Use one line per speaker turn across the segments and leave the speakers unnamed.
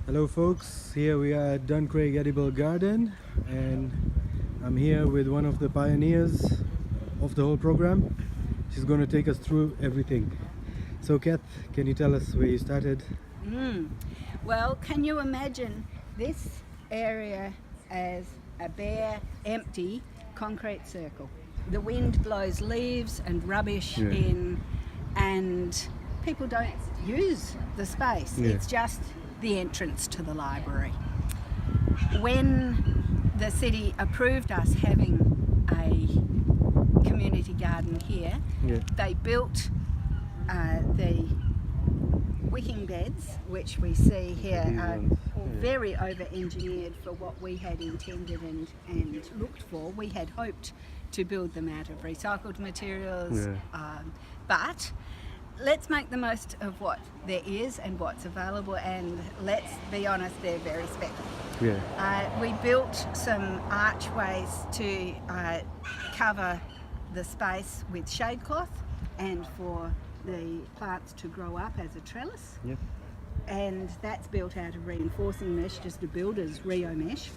Hello folks, here we are at Duncraig Edible Garden and I'm here with one of the pioneers of the whole program. She's going to take us through everything. So Kath, can you tell us where you started?
Well, can you imagine this area as a bare, empty concrete circle? The wind blows leaves and rubbish in and people don't use the space. It's just the entrance to the library. When the city approved us having a community garden here, they built the wicking beds, which we see here are very over-engineered for what we had intended and looked for. We had hoped to build them out of recycled materials, but let's make the most of what there is and what's available, and let's be honest, they're very speckly. We built some archways to cover the space with shade cloth and for the plants to grow up as a trellis. And that's built out of reinforcing mesh, just a builder's Rio mesh.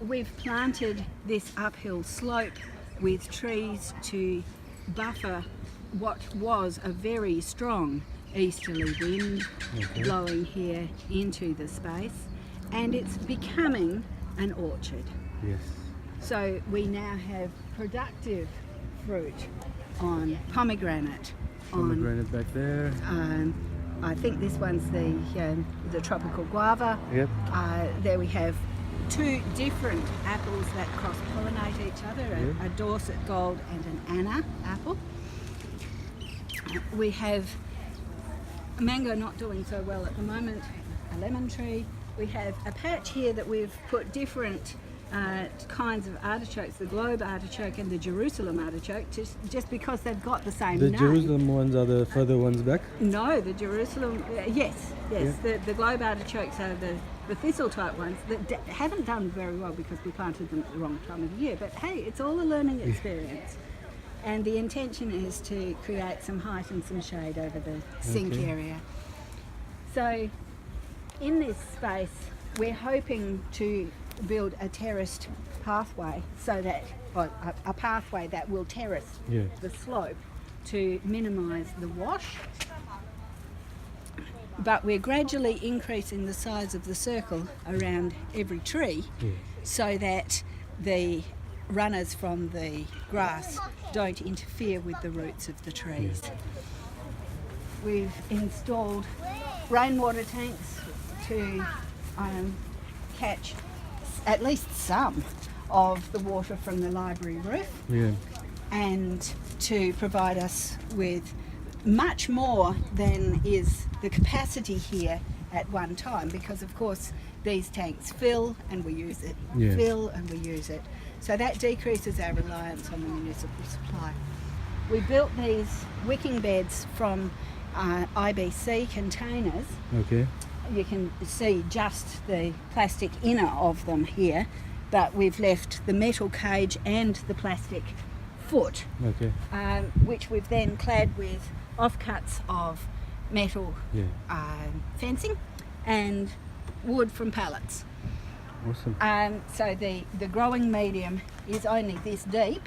We've planted this uphill slope with trees to buffer what was a very strong easterly wind blowing here into the space, and it's becoming an orchard. So we now have productive fruit on pomegranate.
Pomegranate back there.
I think this one's the tropical guava. There we have two different apples that cross-pollinate each other, a Dorset Gold and an Anna apple. We have a mango not doing so well at the moment, a lemon tree. We have a patch here that we've put different kinds of artichokes, the globe artichoke and the Jerusalem artichoke, just because they've got the same name.
The Jerusalem ones are the further ones back?
No, the Jerusalem, yes. The globe artichokes are the thistle type ones that haven't done very well because we planted them at the wrong time of year, but hey, it's all a learning experience. And the intention is to create some height and some shade over the sink area. So in this space, we're hoping to build a terraced pathway, so that a pathway that will terrace the slope to minimise the wash. But we're gradually increasing the size of the circle around every tree so that the runners from the grass don't interfere with the roots of the trees. We've installed rainwater tanks to catch at least some of the water from the library roof and to provide us with much more than is the capacity here at one time, because of course these tanks fill and we use it, fill and we use it. So that decreases our reliance on the municipal supply. We built these wicking beds from IBC containers. You can see just the plastic inner of them here, but we've left the metal cage and the plastic foot, which we've then clad with offcuts of metal fencing and wood from pallets. So the growing medium is only this deep,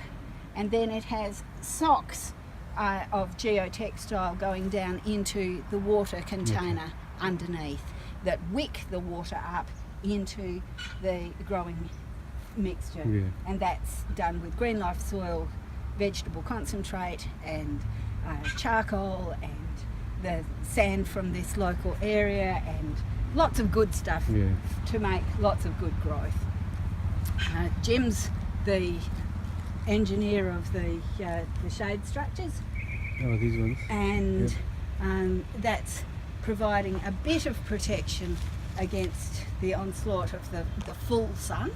and then it has socks of geotextile going down into the water container underneath that wick the water up into the growing mixture. And that's done with green life soil, vegetable concentrate and charcoal and the sand from this local area and lots of good stuff to make lots of good growth. Jim's the engineer of the shade structures.
These ones.
And that's providing a bit of protection against the onslaught of the full sun.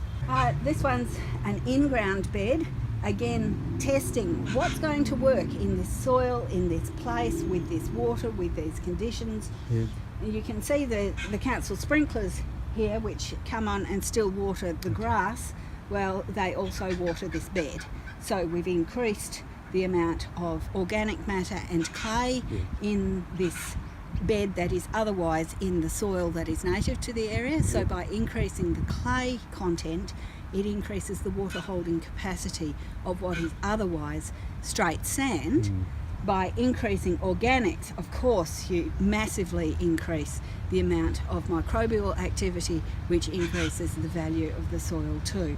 This one's an in-ground bed, again testing what's going to work in this soil, in this place, with this water, with these conditions. You can see the council sprinklers here, which come on and still water the grass. Well, they also water this bed. So we've increased the amount of organic matter and clay in this bed that is otherwise in the soil that is native to the area. So by increasing the clay content, it increases the water holding capacity of what is otherwise straight sand. By increasing organics, of course, you massively increase the amount of microbial activity, which increases the value of the soil too.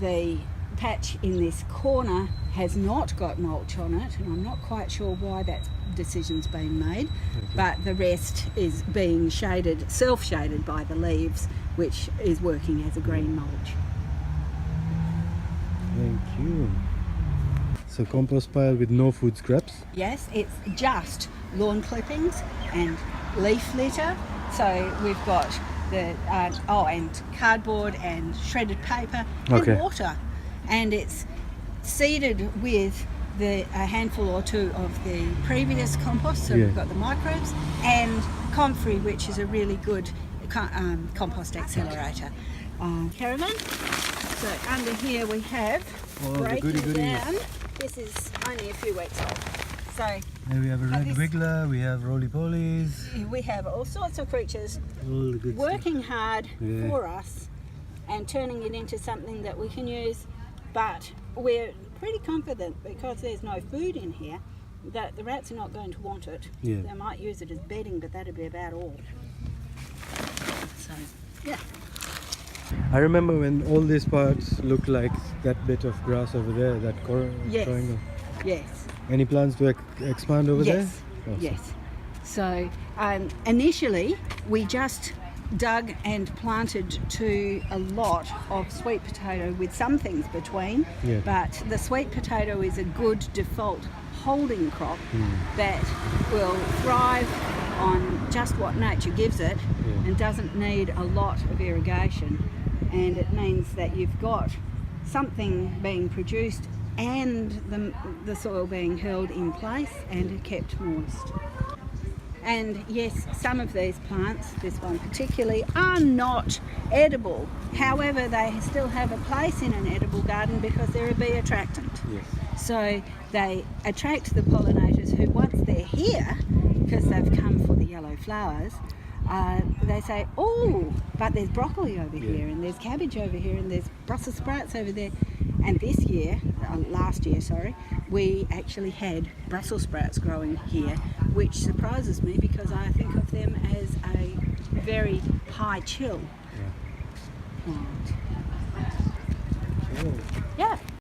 The patch in this corner has not got mulch on it, and I'm not quite sure why that decision's been made, but the rest is being shaded, self-shaded by the leaves, which is working as a green mulch.
Thank you. So compost pile with no food scraps?
Yes, it's just lawn clippings and leaf litter. So we've got the and cardboard and shredded paper and water, and it's seeded with a handful or two of the previous compost. So we've got the microbes and comfrey, which is a really good compost accelerator. Caravan. So under here we have breaking down. This is only a few weeks old. So
and we have a red wiggler, we have roly-polies.
We have all sorts of creatures
all the good
working hard for us and turning it into something that we can use. But we're pretty confident, because there's no food in here, that the rats are not going to want it. They might use it as bedding, but that'd be about all. So, yeah.
I remember when all these parts look like that bit of grass over there, that triangle.
Yes.
Any plans to expand over there? Awesome.
Yes. So initially we just dug and planted to a lot of sweet potato with some things between, but the sweet potato is a good default holding crop that will thrive on just what nature gives it and doesn't need a lot of irrigation, and it means that you've got something being produced and the soil being held in place and kept moist. And yes, some of these plants, this one particularly, are not edible. However, they still have a place in an edible garden because they're a bee attractant. So they attract the pollinators who, once they're here, because they've come for the yellow flowers, they say, oh, but there's broccoli over here, and there's cabbage over here, and there's Brussels sprouts over there. And this year, last year, sorry, we actually had Brussels sprouts growing here, which surprises me because I think of them as a very high chill plant. Yeah.